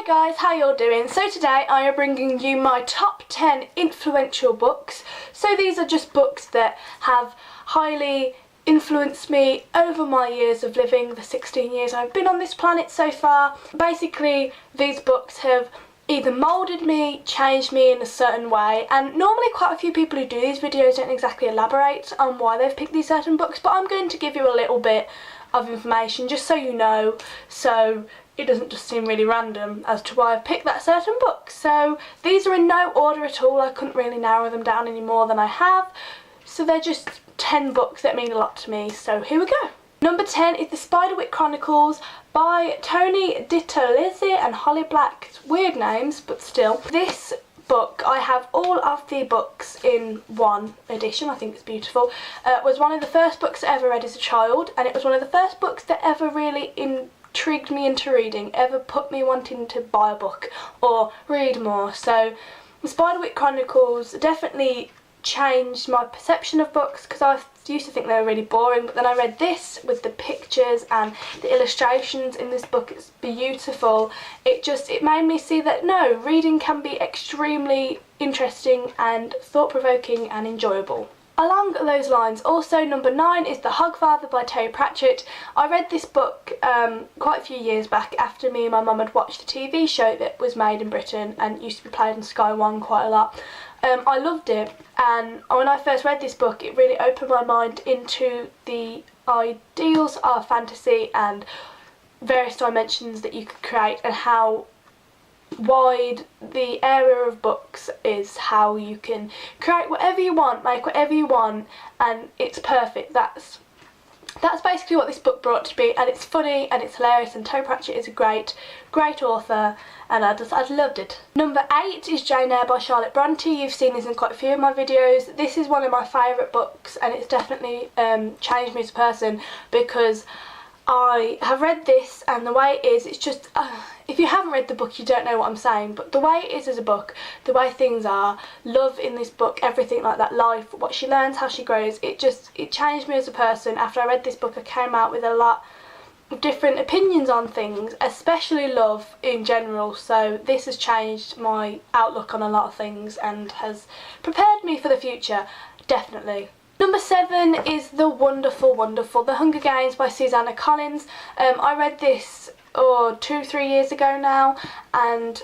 Guys, how you're doing? So today I am bringing you my top 10 influential books. So these are just books that have highly influenced me over my years of living, the 16 years I've been on this planet so far. Basically, these books have either moulded me, changed me in a certain way, and normally quite a few people who do these videos don't exactly elaborate on why they've picked these certain books, but I'm going to give you a little bit of information just so you know, so it doesn't just seem really random as to why I've picked that certain book. So these are in no order at all. I couldn't really narrow them down any more than I have, so they're just 10 books that mean a lot to me, so here we go. Number 10 is the Spiderwick Chronicles by Tony DiTolizzi and Holly Black. It's weird names, but still. This book, I have all of the books in one edition. I think it's beautiful. It was one of the first books I ever read as a child, and it was one of the first books that ever really intrigued me into reading, ever put me wanting to buy a book or read more. So the Spiderwick Chronicles definitely changed my perception of books, because I used to think they were really boring, but then I read this with the pictures and the illustrations in this book. It's beautiful. It made me see that no, reading can be extremely interesting and thought-provoking and enjoyable. Along those lines, also number 9 is The Hogfather by Terry Pratchett. I read this book quite a few years back after me and my mum had watched a TV show that was made in Britain and used to be played on Sky One quite a lot. I loved it, and when I first read this book it really opened my mind into the ideals of fantasy and various dimensions that you could create, and how wide the area of books is, how you can create whatever you want, make whatever you want, and it's perfect. That's basically what this book brought to be, and it's funny and it's hilarious, and Terry Pratchett is a great author, and I loved it. Number 8 is Jane Eyre by Charlotte Bronte. You've seen this in quite a few of my videos. This is one of my favourite books, and it's definitely changed me as a person, because I have read this, and the way it is, it's just, if you haven't read the book you don't know what I'm saying, but the way it is as a book, the way things are, love in this book, everything like that, life, what she learns, how she grows, it changed me as a person. After I read this book I came out with a lot of different opinions on things, especially love in general, so this has changed my outlook on a lot of things and has prepared me for the future, definitely. Number 7 is the wonderful The Hunger Games by Susanna Collins. I read this 2-3 years ago now, and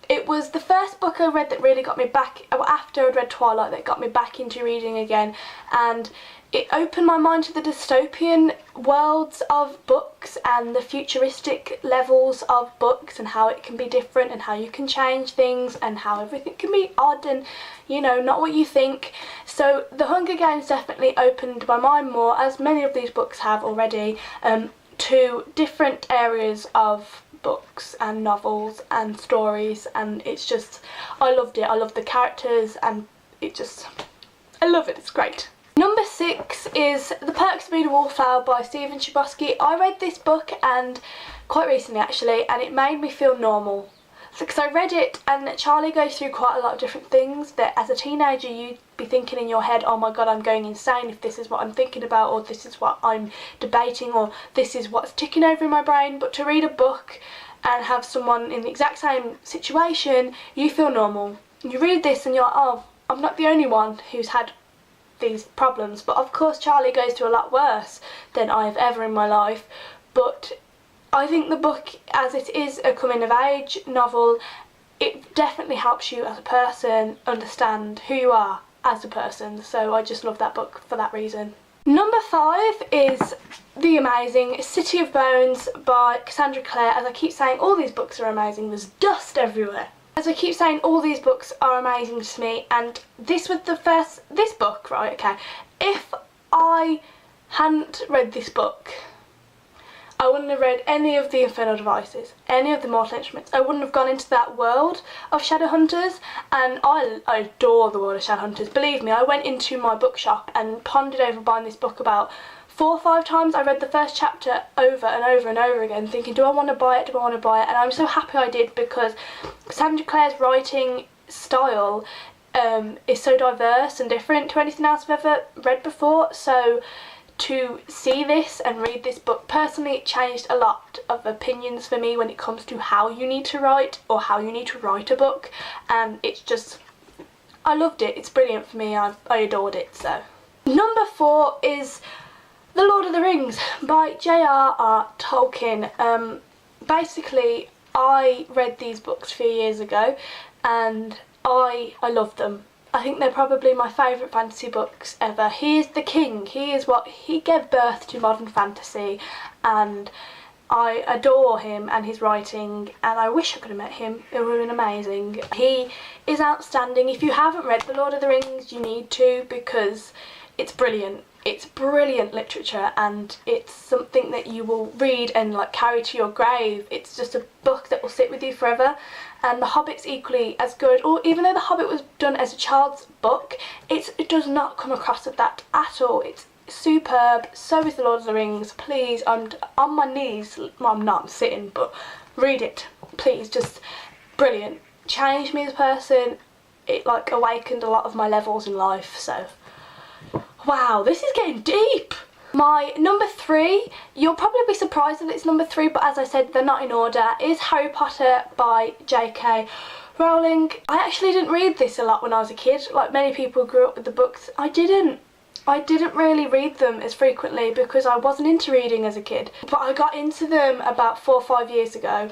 it was the first book I read that really got me back, after I'd read Twilight, that got me back into reading again, and it opened my mind to the dystopian worlds of books and the futuristic levels of books, and how it can be different and how you can change things and how everything can be odd and, you know, not what you think. So The Hunger Games definitely opened my mind more, as many of these books have already, to different areas of books and novels and stories, and it's just, I loved it. I loved the characters, and I love it, it's great. Number 6 is The Perks of Being a Wallflower by Stephen Chbosky. I read this book, and quite recently actually, and it made me feel normal. Because I read it, and Charlie goes through quite a lot of different things that as a teenager you'd be thinking in your head, oh my god, I'm going insane if this is what I'm thinking about, or this is what I'm debating, or this is what's ticking over in my brain. But to read a book and have someone in the exact same situation, you feel normal. You read this and you're like, oh, I'm not the only one who's had these problems. But of course Charlie goes through a lot worse than I have ever in my life. But I think the book, as it is a coming of age novel, it definitely helps you as a person understand who you are as a person, so I just love that book for that reason. Number 5 is the amazing City of Bones by Cassandra Clare. As I keep saying, all these books are amazing. There's dust everywhere. As I keep saying, all these books are amazing to me, and this was this book, right, okay, if I hadn't read this book, I wouldn't have read any of the Infernal Devices, any of the Mortal Instruments. I wouldn't have gone into that world of Shadowhunters, and I adore the world of Shadowhunters. Believe me, I went into my bookshop and pondered over buying this book about 4 or 5 times. I read the first chapter over and over and over again, thinking, do I want to buy it, do I want to buy it? And I'm so happy I did, because Cassandra Clare's writing style is so diverse and different to anything else I've ever read before, so to see this and read this book. Personally, it changed a lot of opinions for me when it comes to how you need to write or how you need to write a book, and it's just, I loved it. It's brilliant for me. I adored it. So number 4 is The Lord of the Rings by J.R.R. Tolkien. Basically, I read these books a few years ago and I loved them. I think they're probably my favourite fantasy books ever. He is the king. He gave birth to modern fantasy, and I adore him and his writing, and I wish I could have met him. It would have been amazing. He is outstanding. If you haven't read The Lord of the Rings, you need to, because it's brilliant. It's brilliant literature, and it's something that you will read and like carry to your grave. It's just a book that will sit with you forever. And The Hobbit's equally as good, or even though The Hobbit was done as a child's book, it does not come across as that at all. It's superb. So is The Lord of the Rings. Please, I'm on my knees. Well, I'm not, I'm sitting, but read it, please. Just brilliant. Changed me as a person. It like awakened a lot of my levels in life. So wow, this is getting deep. My number 3, you'll probably be surprised that it's number 3, but as I said, they're not in order, is Harry Potter by J.K. Rowling. I actually didn't read this a lot when I was a kid. Like many people grew up with the books. I didn't really read them as frequently because I wasn't into reading as a kid. But I got into them about 4 or 5 years ago,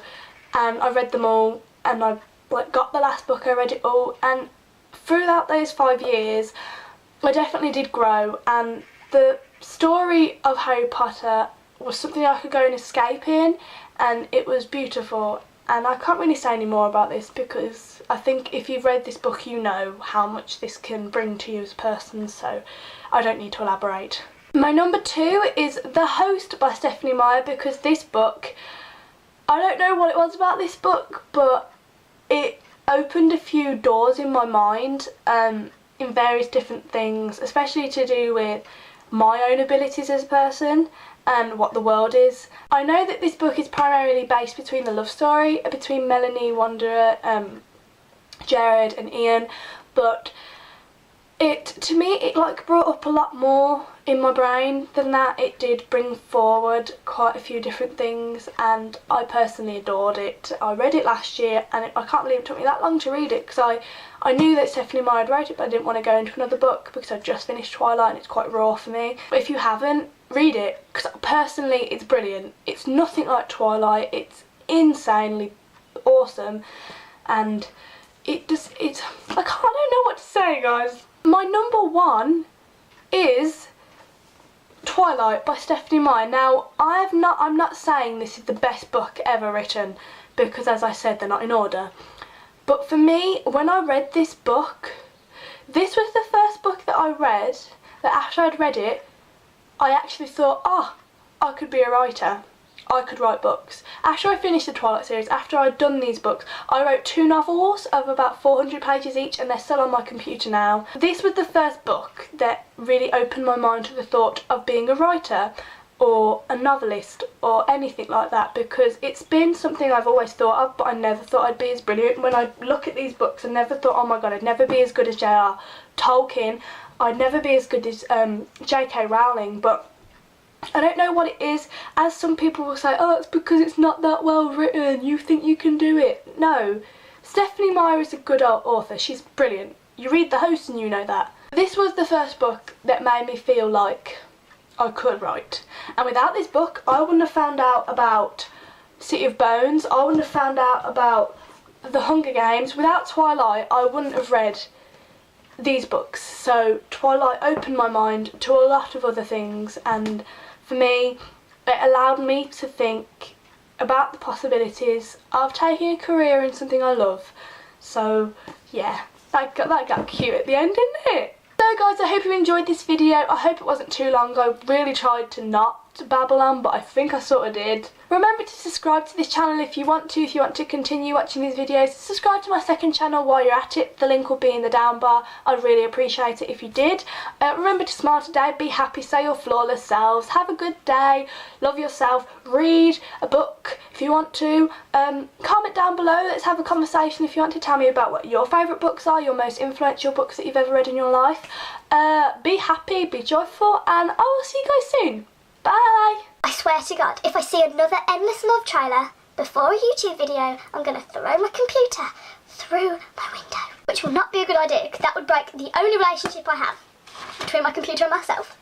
and I read them all, and I got the last book, I read it all, and throughout those 5 years, I definitely did grow, and the story of Harry Potter was something I could go and escape in, and it was beautiful. And I can't really say any more about this because I think if you've read this book you know how much this can bring to you as a person, so I don't need to elaborate. My number 2 is The Host by Stephanie Meyer, because this book, I don't know what it was about this book, but it opened a few doors in my mind in various different things, especially to do with my own abilities as a person and what the world is. I know that this book is primarily based between the love story between Melanie Wanderer, Jared and Ian, but to me it like brought up a lot more in my brain than that. It did bring forward quite a few different things, and I personally adored it. I read it last year, and I can't believe it took me that long to read it, because I knew that Stephanie Meyer had wrote it, but I didn't want to go into another book because I'd just finished Twilight and it's quite raw for me. But if you haven't, read it, because personally it's brilliant. It's nothing like Twilight. It's insanely awesome, and I don't know what to say, guys. My number 1 is Twilight by Stephanie Meyer. Now, I'm not saying this is the best book ever written, because as I said, they're not in order. But for me, when I read this book, this was the first book that I read that after I'd read it, I actually thought, oh, I could be a writer. I could write books. After I finished the Twilight series, after I'd done these books, I wrote 2 novels of about 400 pages each, and they're still on my computer now. This was the first book that really opened my mind to the thought of being a writer or a novelist or anything like that, because it's been something I've always thought of, but I never thought I'd be as brilliant. When I look at these books, I never thought, oh my god, I'd never be as good as J.R. Tolkien, I'd never be as good as J.K. Rowling, but I don't know what it is. As some people will say, oh, it's because it's not that well written, you think you can do it. No, Stephanie Meyer is a good author, she's brilliant. You read The Host and you know that. This was the first book that made me feel like I could write. And without this book, I wouldn't have found out about City of Bones, I wouldn't have found out about The Hunger Games. Without Twilight, I wouldn't have read these books. So Twilight opened my mind to a lot of other things, and for me, it allowed me to think about the possibilities of taking a career in something I love. So yeah, that got cute at the end, didn't it? So guys, I hope you enjoyed this video. I hope it wasn't too long. I really tried to not to babble on, but I think I sort of did. Remember to subscribe to this channel if you want to continue watching these videos. Subscribe to my second channel while you're at it. The link will be in the down bar. I'd really appreciate it if you did. Remember to smile today, be happy, say your flawless selves. Have a good day, love yourself, read a book if you want to. Comment down below, let's have a conversation if you want to. Tell me about what your favourite books are, your most influential books that you've ever read in your life. Be happy, be joyful, and I will see you guys soon. Bye! I swear to God, if I see another Endless Love trailer before a YouTube video, I'm going to throw my computer through my window. Which will not be a good idea, because that would break the only relationship I have between my computer and myself.